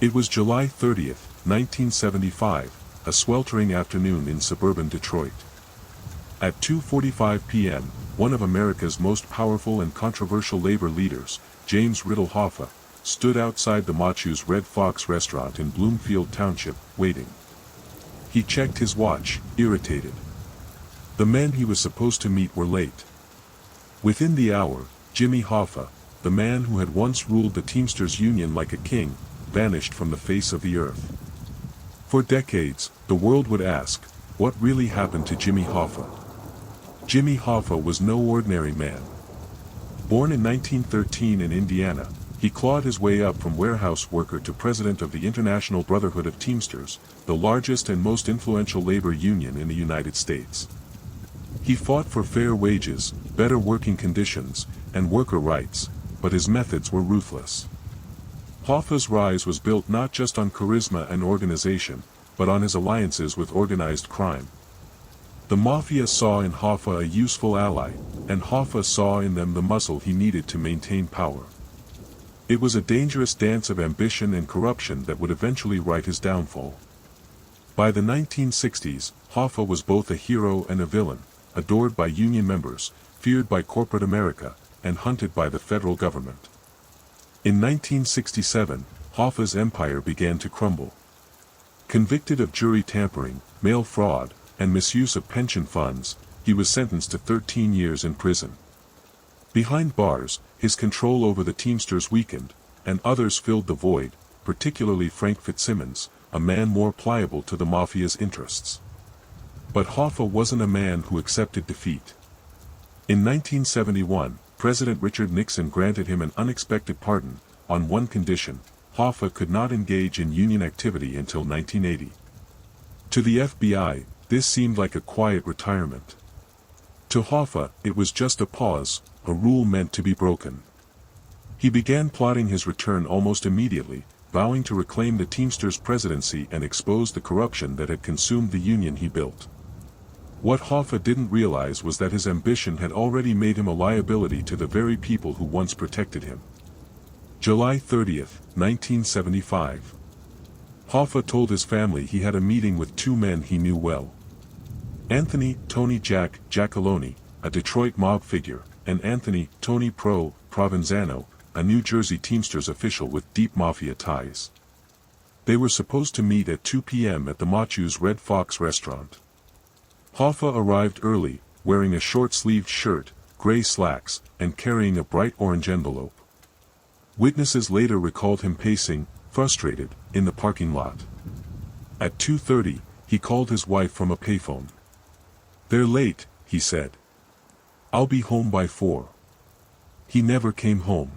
It was July 30th, 1975, a sweltering afternoon in suburban Detroit. At 2:45 p.m., one of America's most powerful and controversial labor leaders, James Riddle Hoffa, stood outside the Machu's Red Fox restaurant in Bloomfield Township, waiting. He checked his watch, irritated. The men he was supposed to meet were late. Within the hour, Jimmy Hoffa, the man who had once ruled the Teamsters Union like a king, vanished from the face of the earth. For decades, the world would ask, what really happened to Jimmy Hoffa? Jimmy Hoffa was no ordinary man. Born in 1913 in Indiana, he clawed his way up from warehouse worker to president of the International Brotherhood of Teamsters, the largest and most influential labor union in the United States. He fought for fair wages, better working conditions, and worker rights, but his methods were ruthless. Hoffa's rise was built not just on charisma and organization, but on his alliances with organized crime. The Mafia saw in Hoffa a useful ally, and Hoffa saw in them the muscle he needed to maintain power. It was a dangerous dance of ambition and corruption that would eventually write his downfall. By the 1960s, Hoffa was both a hero and a villain, adored by union members, feared by corporate America, and hunted by the federal government. In 1967, Hoffa's empire began to crumble. Convicted of jury tampering, mail fraud, and misuse of pension funds, he was sentenced to 13 years in prison. Behind bars, his control over the Teamsters weakened, and others filled the void, particularly Frank Fitzsimmons, a man more pliable to the Mafia's interests. But Hoffa wasn't a man who accepted defeat. In 1971, President Richard Nixon granted him an unexpected pardon, on one condition: Hoffa could not engage in union activity until 1980. To the FBI, this seemed like a quiet retirement. To Hoffa, it was just a pause, a rule meant to be broken. He began plotting his return almost immediately, vowing to reclaim the Teamsters presidency and expose the corruption that had consumed the union he built. What Hoffa didn't realize was that his ambition had already made him a liability to the very people who once protected him. July 30th, 1975. Hoffa told his family he had a meeting with two men he knew well. Anthony "Tony Jack" Giacalone, a Detroit mob figure, and Anthony "Tony Pro" Provenzano, a New Jersey Teamsters official with deep Mafia ties. They were supposed to meet at 2 p.m. at the Machu's Red Fox restaurant. Hoffa arrived early, wearing a short-sleeved shirt, gray slacks, and carrying a bright orange envelope. Witnesses later recalled him pacing, frustrated, in the parking lot. At 2:30, he called his wife from a payphone. "They're late," he said. "I'll be home by 4. He never came home.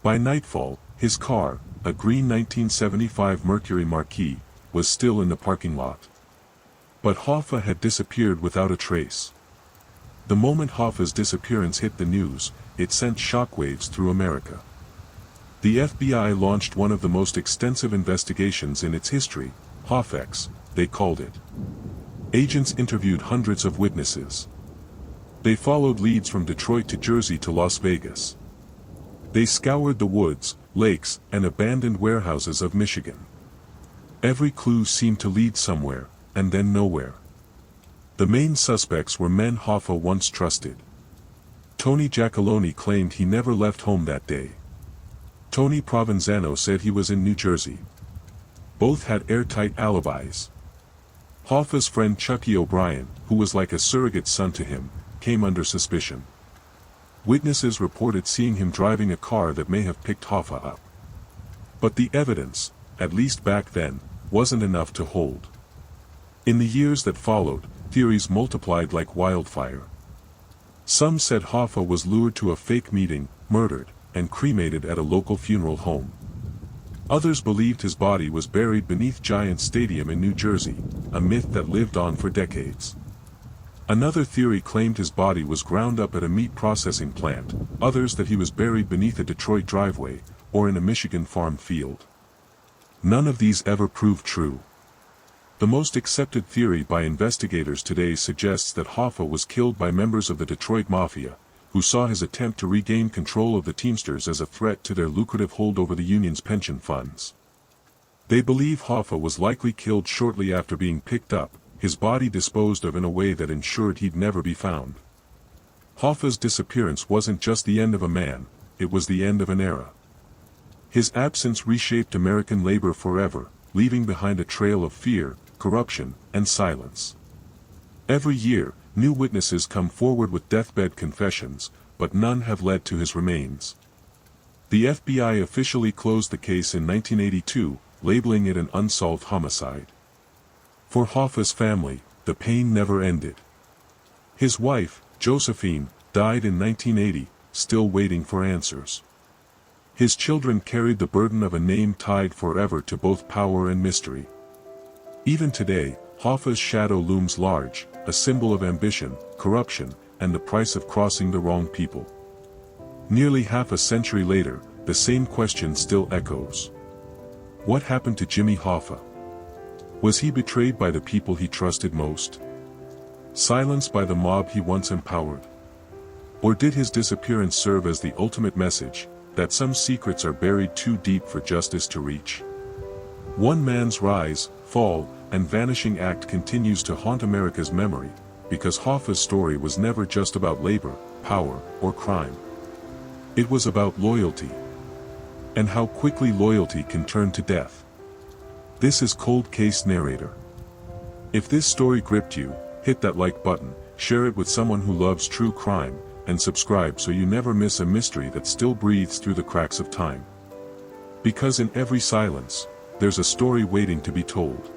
By nightfall, his car, a green 1975 Mercury Marquis, was still in the parking lot. But Hoffa had disappeared without a trace. The moment Hoffa's disappearance hit the news, it sent shockwaves through America. The FBI launched one of the most extensive investigations in its history, Hoffex, they called it. Agents interviewed hundreds of witnesses. They followed leads from Detroit to Jersey to Las Vegas. They scoured the woods, lakes, and abandoned warehouses of Michigan. Every clue seemed to lead somewhere, and then nowhere. The main suspects were men Hoffa once trusted. Tony Giacalone claimed he never left home that day. Tony Provenzano said he was in New Jersey. Both had airtight alibis. Hoffa's friend Chucky O'Brien, who was like a surrogate son to him, came under suspicion. Witnesses reported seeing him driving a car that may have picked Hoffa up. But the evidence, at least back then, wasn't enough to hold. In the years that followed, theories multiplied like wildfire. Some said Hoffa was lured to a fake meeting, murdered, and cremated at a local funeral home. Others believed his body was buried beneath Giant Stadium in New Jersey, a myth that lived on for decades. Another theory claimed his body was ground up at a meat processing plant, others that he was buried beneath a Detroit driveway, or in a Michigan farm field. None of these ever proved true. The most accepted theory by investigators today suggests that Hoffa was killed by members of the Detroit Mafia, who saw his attempt to regain control of the Teamsters as a threat to their lucrative hold over the union's pension funds. They believe Hoffa was likely killed shortly after being picked up, his body disposed of in a way that ensured he'd never be found. Hoffa's disappearance wasn't just the end of a man, it was the end of an era. His absence reshaped American labor forever, leaving behind a trail of fear, corruption, and silence. Every year, new witnesses come forward with deathbed confessions, but none have led to his remains. The FBI officially closed the case in 1982, labeling it an unsolved homicide. For Hoffa's family, the pain never ended. His wife, Josephine, died in 1980, still waiting for answers. His children carried the burden of a name tied forever to both power and mystery. Even today, Hoffa's shadow looms large, a symbol of ambition, corruption, and the price of crossing the wrong people. Nearly half a century later, the same question still echoes. What happened to Jimmy Hoffa? Was he betrayed by the people he trusted most? Silenced by the mob he once empowered? Or did his disappearance serve as the ultimate message, that some secrets are buried too deep for justice to reach? One man's rise, fall, and vanishing act continues to haunt America's memory, because Hoffa's story was never just about labor, power, or crime. It was about loyalty. And how quickly loyalty can turn to death. This is Cold Case Narrator. If this story gripped you, hit that like button, share it with someone who loves true crime, and subscribe so you never miss a mystery that still breathes through the cracks of time. Because in every silence, there's a story waiting to be told.